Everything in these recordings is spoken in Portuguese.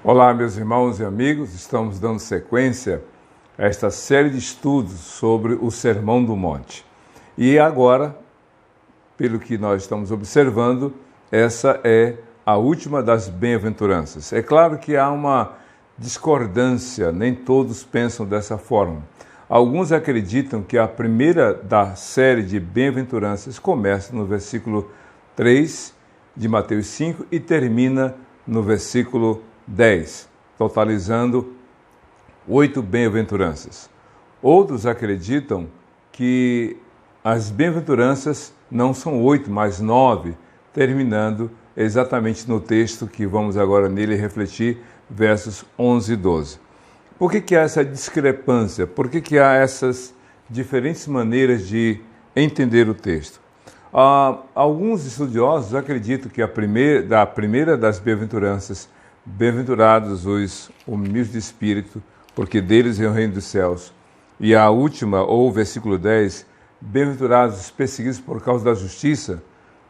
Olá, meus irmãos e amigos, estamos dando sequência a esta série de estudos sobre o Sermão do Monte. E agora, pelo que nós estamos observando, essa é a última das bem-aventuranças. É claro que há uma discordância, nem todos pensam dessa forma. Alguns acreditam que a primeira da série de bem-aventuranças começa no versículo 3 de Mateus 5 e termina no versículo 10, totalizando 8 bem-aventuranças. Outros acreditam que as bem-aventuranças não são 8, mas 9, terminando exatamente no texto que vamos agora nele refletir, versos 11 e 12. Por que há essa discrepância? Por que há essas diferentes maneiras de entender o texto? Alguns estudiosos acreditam que a primeira das bem-aventuranças, bem-aventurados os humildes de espírito, porque deles é o reino dos céus. E a última, ou versículo 10, bem-aventurados os perseguidos por causa da justiça,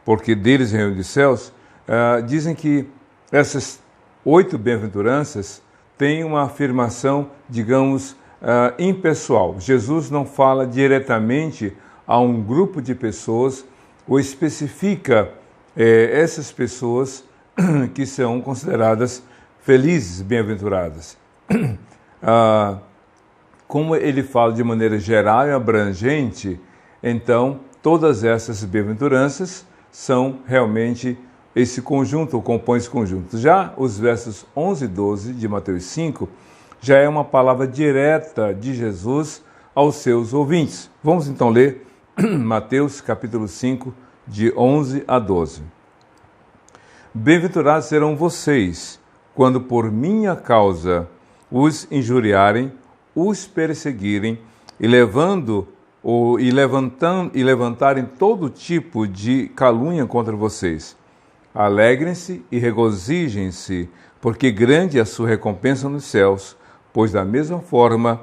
porque deles é o reino dos céus, dizem que essas 8 bem-aventuranças têm uma afirmação, digamos, impessoal. Jesus não fala diretamente a um grupo de pessoas ou especifica essas pessoas que são consideradas felizes, bem-aventuradas. Como ele fala de maneira geral e abrangente, então todas essas bem-aventuranças são realmente esse conjunto, ou compõem esse conjunto. Já os versos 11 e 12 de Mateus 5, já é uma palavra direta de Jesus aos seus ouvintes. Vamos então ler Mateus capítulo 5, de 11 a 12. Bem-aventurados serão vocês, quando por minha causa os injuriarem, os perseguirem e levantarem todo tipo de calúnia contra vocês. Alegrem-se e regozijem-se, porque grande é a sua recompensa nos céus, pois da mesma forma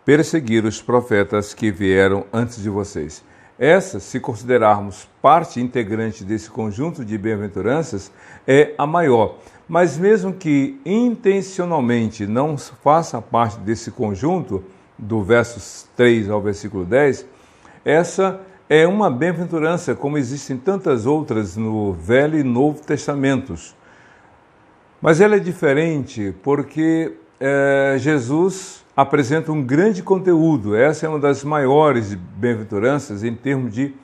perseguiram os profetas que vieram antes de vocês. Essa, se considerarmos parte integrante desse conjunto de bem-aventuranças, é a maior. Mas mesmo que intencionalmente não faça parte desse conjunto, do versos 3 ao versículo 10, essa é uma bem-aventurança, como existem tantas outras no Velho e Novo Testamentos. Mas ela é diferente porque Jesus apresenta um grande conteúdo. Essa é uma das maiores bem-aventuranças em termos de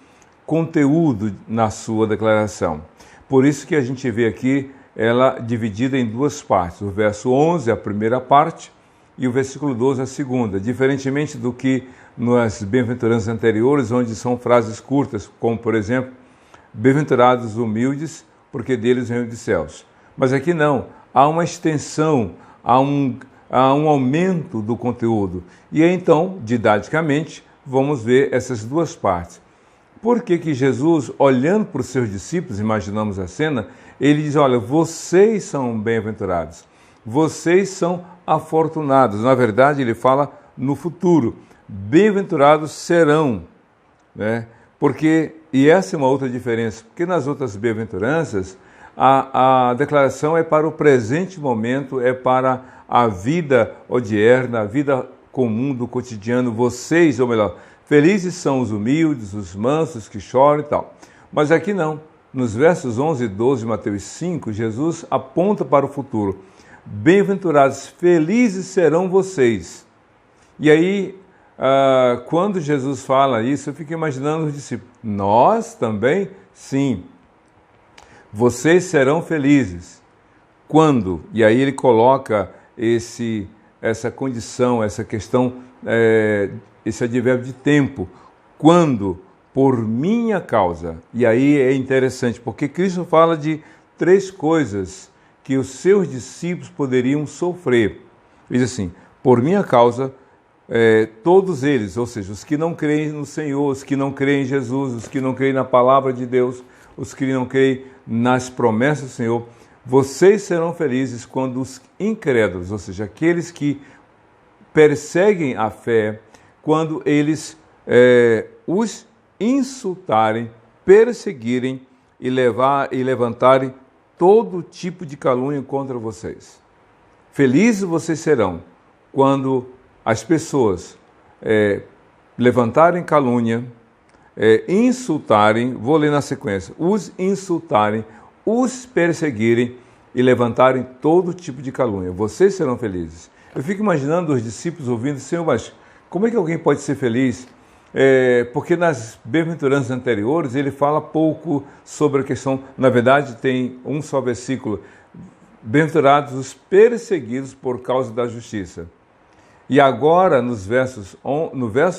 conteúdo na sua declaração. Por isso que a gente vê aqui ela dividida em duas partes. O verso 11, a primeira parte, e o versículo 12, a segunda. Diferentemente do que nas bem-aventuranças anteriores, onde são frases curtas, como, por exemplo, bem-aventurados os humildes, porque deles é o reino dos céus. Mas aqui não. Há uma extensão, há um aumento do conteúdo. E aí, então, didaticamente, vamos ver essas duas partes. Por que Jesus, olhando para os seus discípulos, imaginamos a cena, ele diz, olha, vocês são bem-aventurados, vocês são afortunados. Na verdade, ele fala no futuro, bem-aventurados serão, né? E essa é uma outra diferença, porque nas outras bem-aventuranças, a declaração é para o presente momento, é para a vida odierna, a vida comum do cotidiano, vocês, ou melhor, felizes são os humildes, os mansos que choram e tal. Mas aqui não. Nos versos 11 e 12 de Mateus 5, Jesus aponta para o futuro. Bem-aventurados, felizes serão vocês. E aí, quando Jesus fala isso, eu fico imaginando os discípulos. Nós também? Sim. Vocês serão felizes. Quando? E aí ele coloca essa condição, essa questão, esse advérbio de tempo. Quando? Por minha causa. E aí é interessante, porque Cristo fala de 3 coisas que os seus discípulos poderiam sofrer. Ele diz assim, por minha causa, todos eles, ou seja, os que não creem no Senhor, os que não creem em Jesus, os que não creem na palavra de Deus, os que não creem nas promessas do Senhor, vocês serão felizes quando os incrédulos, ou seja, aqueles que perseguem a fé, quando eles os insultarem, perseguirem e levantarem todo tipo de calúnia contra vocês. Felizes vocês serão quando as pessoas levantarem calúnia, insultarem, vou ler na sequência, os insultarem, os perseguirem e levantarem todo tipo de calúnia. Vocês serão felizes. Eu fico imaginando os discípulos ouvindo, Senhor, mas como é que alguém pode ser feliz? Porque nas bem-aventuranças anteriores ele fala pouco sobre a questão, na verdade tem um só versículo, bem-aventurados os perseguidos por causa da justiça. E agora, no verso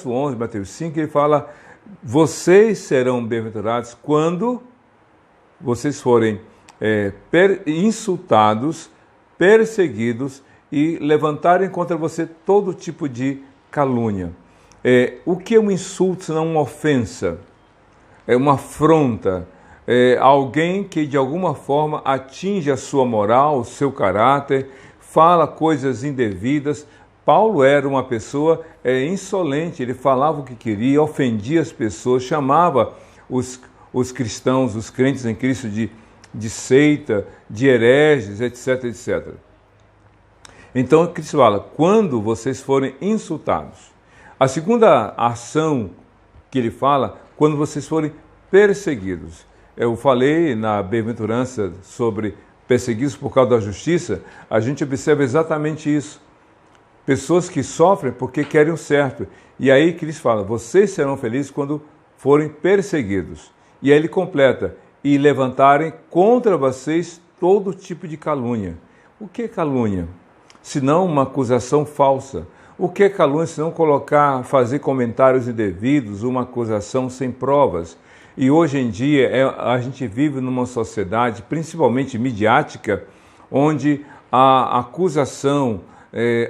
11, Mateus 5, ele fala, vocês serão bem-aventurados quando vocês forem insultados, perseguidos e levantarem contra você todo tipo de calúnia. O que é um insulto senão uma ofensa? É uma afronta. Alguém que de alguma forma atinge a sua moral, o seu caráter, fala coisas indevidas. Paulo era uma pessoa insolente, ele falava o que queria, ofendia as pessoas, chamava os cristãos, os crentes em Cristo de seita, de hereges, etc, etc. Então, Cristo fala, quando vocês forem insultados. A segunda ação que ele fala, quando vocês forem perseguidos. Eu falei na bem-aventurança sobre perseguidos por causa da justiça, a gente observa exatamente isso. Pessoas que sofrem porque querem o certo. E aí Cristo fala, vocês serão felizes quando forem perseguidos. E aí ele completa, e levantarem contra vocês todo tipo de calúnia. O que é calúnia? Senão uma acusação falsa. O que é calúnia senão fazer comentários indevidos, uma acusação sem provas? E hoje em dia a gente vive numa sociedade, principalmente midiática, onde a acusação,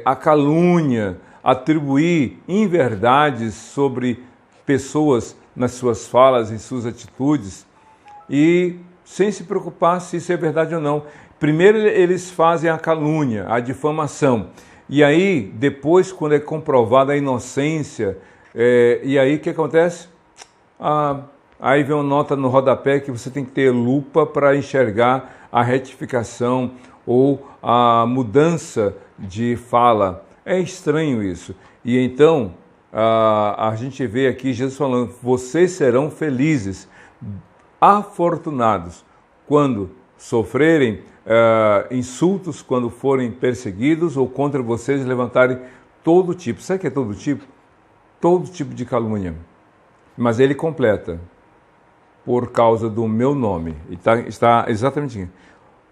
a calúnia, atribuir inverdades sobre pessoas nas suas falas, em suas atitudes, e sem se preocupar se isso é verdade ou não. Primeiro eles fazem a calúnia, a difamação, e aí depois, quando é comprovada a inocência, e aí o que acontece? Aí vem uma nota no rodapé que você tem que ter lupa para enxergar a retificação ou a mudança de fala. É estranho isso. E então a gente vê aqui Jesus falando, vocês serão felizes, afortunados, quando sofrerem insultos, quando forem perseguidos ou contra vocês levantarem todo tipo. Sabe o que é todo tipo? Todo tipo de calúnia. Mas ele completa, por causa do meu nome. E está exatamente aqui.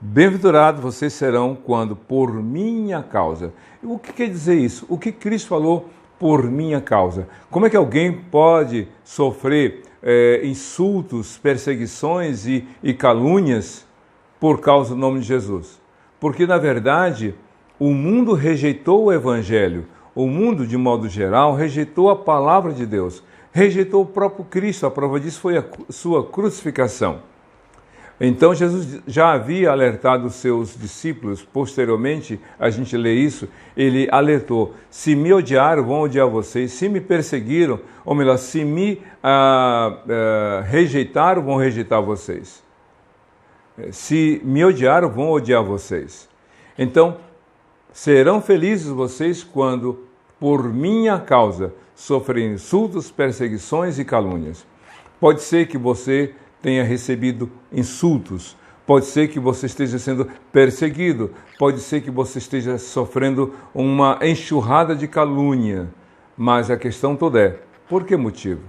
Bem-aventurados vocês serão quando por minha causa. O que quer dizer isso? O que Cristo falou por minha causa? Como é que alguém pode sofrer insultos, perseguições e calúnias por causa do nome de Jesus? Porque, na verdade, o mundo rejeitou o Evangelho. O mundo, de modo geral, rejeitou a palavra de Deus. Rejeitou o próprio Cristo. A prova disso foi a sua crucificação. Então Jesus já havia alertado os seus discípulos, posteriormente a gente lê isso, ele alertou, se me odiaram, vão odiar vocês, se me perseguiram, ou melhor, se me rejeitaram, vão rejeitar vocês. Se me odiaram, vão odiar vocês. Então, serão felizes vocês quando, por minha causa, sofrerem insultos, perseguições e calúnias. Pode ser que você tenha recebido insultos, pode ser que você esteja sendo perseguido, pode ser que você esteja sofrendo uma enxurrada de calúnia, mas a questão toda é, por que motivo?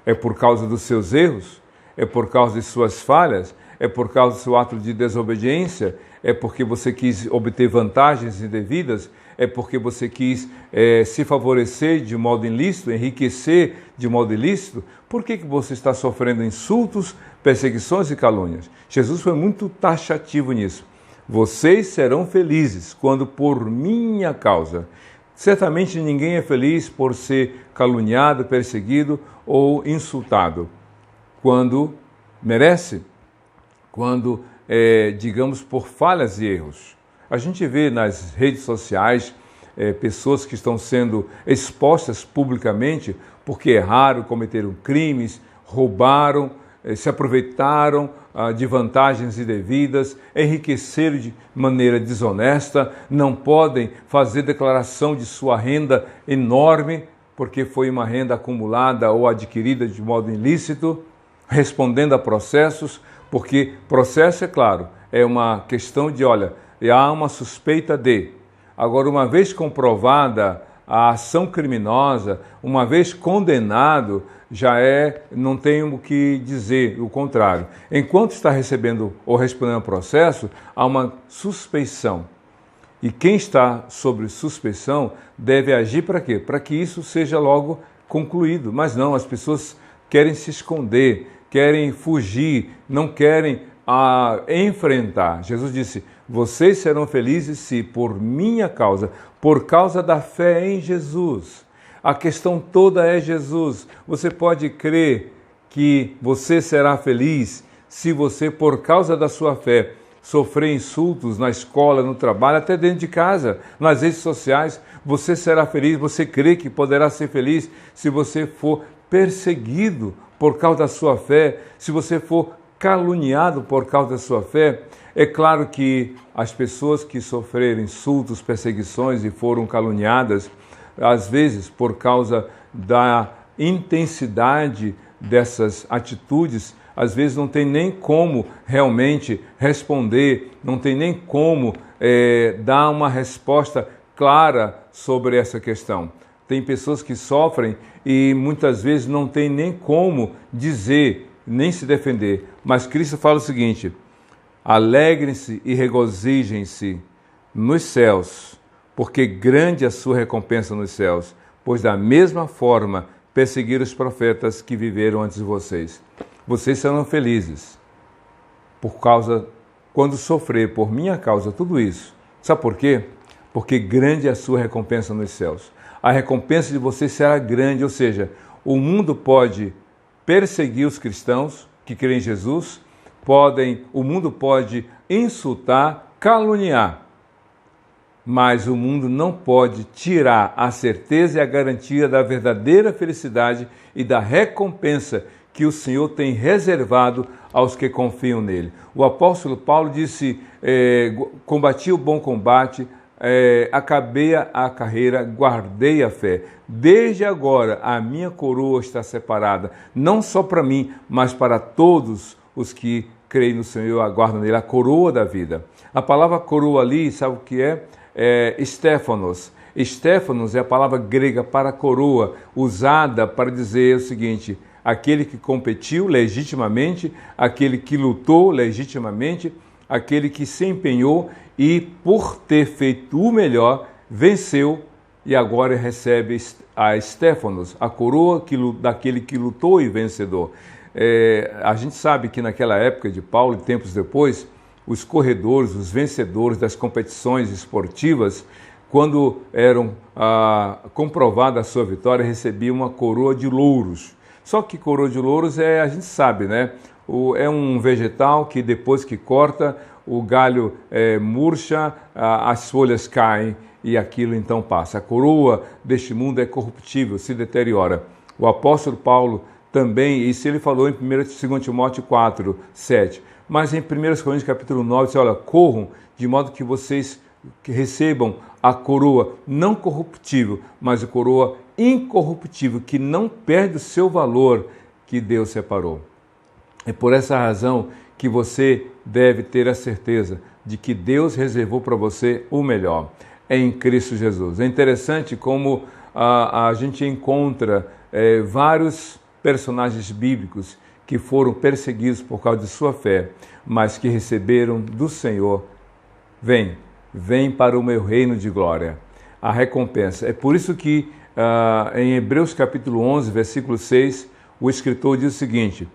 É por causa dos seus erros? É por causa de suas falhas? É por causa do seu ato de desobediência? É porque você quis obter vantagens indevidas? É porque você quis se favorecer de modo ilícito, enriquecer de modo ilícito? Por que você está sofrendo insultos, perseguições e calúnias? Jesus foi muito taxativo nisso. Vocês serão felizes quando por minha causa. Certamente ninguém é feliz por ser caluniado, perseguido ou insultado. Quando merece, quando, digamos, por falhas e erros. A gente vê nas redes sociais pessoas que estão sendo expostas publicamente porque erraram, cometeram crimes, roubaram, se aproveitaram de vantagens indevidas, enriqueceram de maneira desonesta, não podem fazer declaração de sua renda enorme, porque foi uma renda acumulada ou adquirida de modo ilícito, respondendo a processos, porque processo, é claro, é uma questão de, olha, há uma suspeita de. Agora, uma vez comprovada a ação criminosa, uma vez condenado, não tem o que dizer, o contrário. Enquanto está recebendo ou respondendo ao processo, há uma suspeição. E quem está sob suspeição deve agir para quê? Para que isso seja logo concluído. Mas não, as pessoas querem se esconder, querem fugir, não querem enfrentar. Jesus disse, vocês serão felizes se por minha causa, por causa da fé em Jesus. A questão toda é Jesus. Você pode crer que você será feliz se você, por causa da sua fé, sofrer insultos na escola, no trabalho, até dentro de casa, nas redes sociais. Você será feliz, você crê que poderá ser feliz se você for perseguido por causa da sua fé, se você for caluniado por causa da sua fé. É claro que as pessoas que sofreram insultos, perseguições e foram caluniadas, às vezes por causa da intensidade dessas atitudes, às vezes não tem nem como realmente responder, não tem nem como dar uma resposta clara sobre essa questão. Tem pessoas que sofrem e muitas vezes não tem nem como dizer, nem se defender. Mas Cristo fala o seguinte, alegrem-se e regozijem-se nos céus, porque grande é a sua recompensa nos céus, pois da mesma forma perseguiram os profetas que viveram antes de vocês. Vocês serão felizes quando sofrer por minha causa tudo isso. Sabe por quê? Porque grande é a sua recompensa nos céus. A recompensa de vocês será grande, ou seja, o mundo pode perseguir os cristãos que creem em Jesus, o mundo pode insultar, caluniar, mas o mundo não pode tirar a certeza e a garantia da verdadeira felicidade e da recompensa que o Senhor tem reservado aos que confiam nele. O apóstolo Paulo disse, combati o bom combate, acabei a carreira, guardei a fé. Desde agora a minha coroa está separada, não só para mim, mas para todos os que creem no Senhor e aguardam nele, a coroa da vida. A palavra coroa ali, sabe o que é? Stéphanos. Stéphanos é a palavra grega para coroa, usada para dizer o seguinte, aquele que competiu legitimamente, aquele que lutou legitimamente, aquele que se empenhou e, por ter feito o melhor, venceu e agora recebe a Stéphanos, a coroa daquele que lutou e vencedor. A gente sabe que naquela época de Paulo e tempos depois, os corredores, os vencedores das competições esportivas, quando eram comprovada a sua vitória, recebiam uma coroa de louros. Só que coroa de louros a gente sabe, né? É um vegetal que depois que corta, o galho murcha, as folhas caem e aquilo então passa. A coroa deste mundo é corruptível, se deteriora. O apóstolo Paulo também, isso ele falou em 2 Timóteo 4, 7. Mas em 1 Coríntios capítulo 9, diz, olha, corram de modo que vocês recebam a coroa não corruptível, mas a coroa incorruptível, que não perde o seu valor que Deus separou. É por essa razão que você deve ter a certeza de que Deus reservou para você o melhor em Cristo Jesus. É interessante como a gente encontra vários personagens bíblicos que foram perseguidos por causa de sua fé, mas que receberam do Senhor, vem para o meu reino de glória, a recompensa. É por isso que em Hebreus capítulo 11, versículo 6, o escritor diz o seguinte,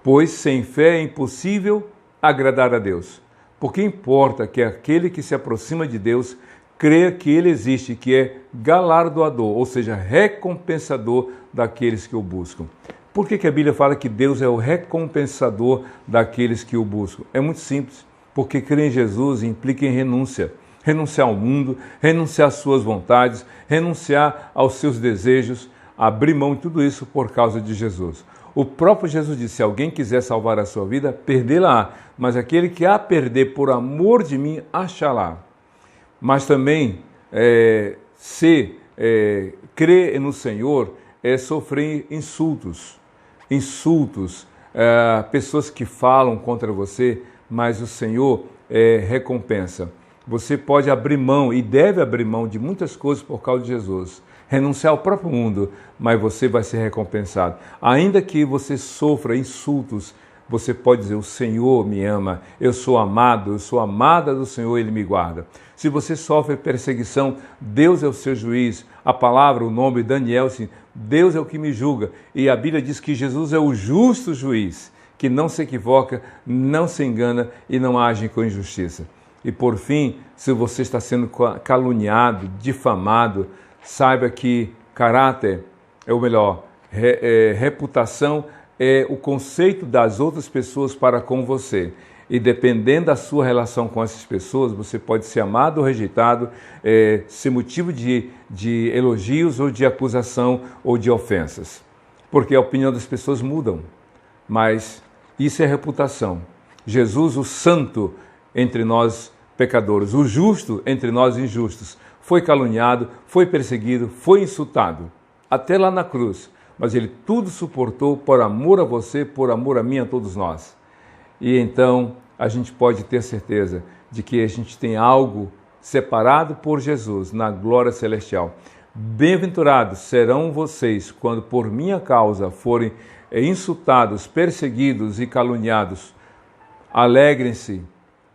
pois sem fé é impossível agradar a Deus, porque importa que aquele que se aproxima de Deus creia que Ele existe, que é galardoador, ou seja, recompensador daqueles que o buscam. Por que a Bíblia fala que Deus é o recompensador daqueles que o buscam? É muito simples, porque crer em Jesus implica em renúncia. Renunciar ao mundo, renunciar às suas vontades, renunciar aos seus desejos, abrir mão de tudo isso por causa de Jesus. O próprio Jesus disse, se alguém quiser salvar a sua vida, perdê-la-á, mas aquele que a perder por amor de mim, achá-la. Mas também, crer no Senhor é sofrer insultos, pessoas que falam contra você, mas o Senhor recompensa. Você pode abrir mão e deve abrir mão de muitas coisas por causa de Jesus. Renunciar ao próprio mundo, mas você vai ser recompensado. Ainda que você sofra insultos, você pode dizer, o Senhor me ama, eu sou amado, eu sou amada do Senhor, Ele me guarda. Se você sofre perseguição, Deus é o seu juiz. A palavra, o nome, Daniel, assim, Deus é o que me julga. E a Bíblia diz que Jesus é o justo juiz, que não se equivoca, não se engana e não age com injustiça. E por fim, se você está sendo caluniado, difamado, saiba que caráter, reputação é o conceito das outras pessoas para com você. E dependendo da sua relação com essas pessoas, você pode ser amado ou rejeitado, ser motivo de elogios ou de acusação ou de ofensas. Porque a opinião das pessoas mudam, mas isso é reputação. Jesus, o santo entre nós pecadores, o justo entre nós injustos, foi caluniado, foi perseguido, foi insultado, até lá na cruz. Mas ele tudo suportou por amor a você, por amor a mim, a todos nós. E então a gente pode ter certeza de que a gente tem algo separado por Jesus na glória celestial. Bem-aventurados serão vocês quando por minha causa forem insultados, perseguidos e caluniados. Alegrem-se,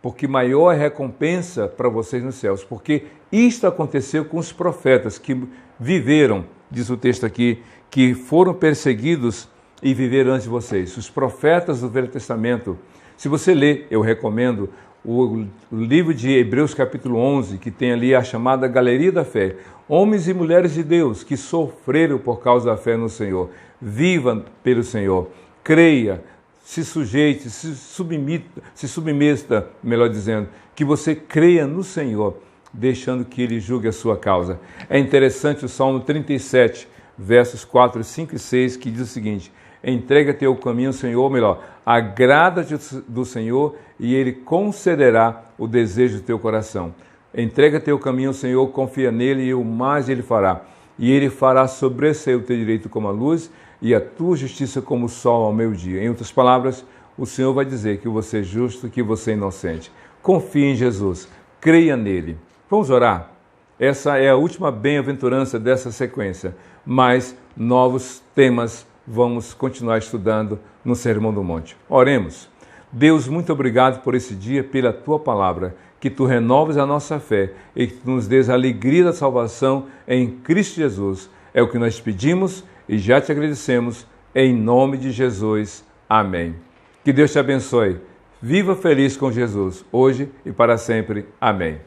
porque maior é a recompensa para vocês nos céus. Porque isto aconteceu com os profetas que viveram, diz o texto aqui, que foram perseguidos e viveram antes de vocês. Os profetas do Velho Testamento. Se você ler, eu recomendo, o livro de Hebreus capítulo 11, que tem ali a chamada Galeria da Fé. Homens e mulheres de Deus que sofreram por causa da fé no Senhor. Viva pelo Senhor. Creia, se sujeite, se submeta, melhor dizendo, que você creia no Senhor, deixando que Ele julgue a sua causa. É interessante o Salmo 37, versos 4, 5 e 6, que diz o seguinte: entrega teu caminho ao Senhor, ou melhor, agrada-te do Senhor e Ele concederá o desejo do teu coração. Entrega teu caminho ao Senhor, confia nele e o mais Ele fará. E Ele fará sobressair o teu direito como a luz e a tua justiça como o sol ao meio-dia. Em outras palavras, o Senhor vai dizer que você é justo, que você é inocente. Confie em Jesus, creia nele. Vamos orar? Essa é a última bem-aventurança dessa sequência, mas novos temas vamos continuar estudando no Sermão do Monte. Oremos. Deus, muito obrigado por esse dia, pela Tua palavra, que Tu renoves a nossa fé e que Tu nos dês a alegria da salvação em Cristo Jesus. É o que nós pedimos e já te agradecemos, em nome de Jesus. Amém. Que Deus te abençoe. Viva feliz com Jesus, hoje e para sempre. Amém.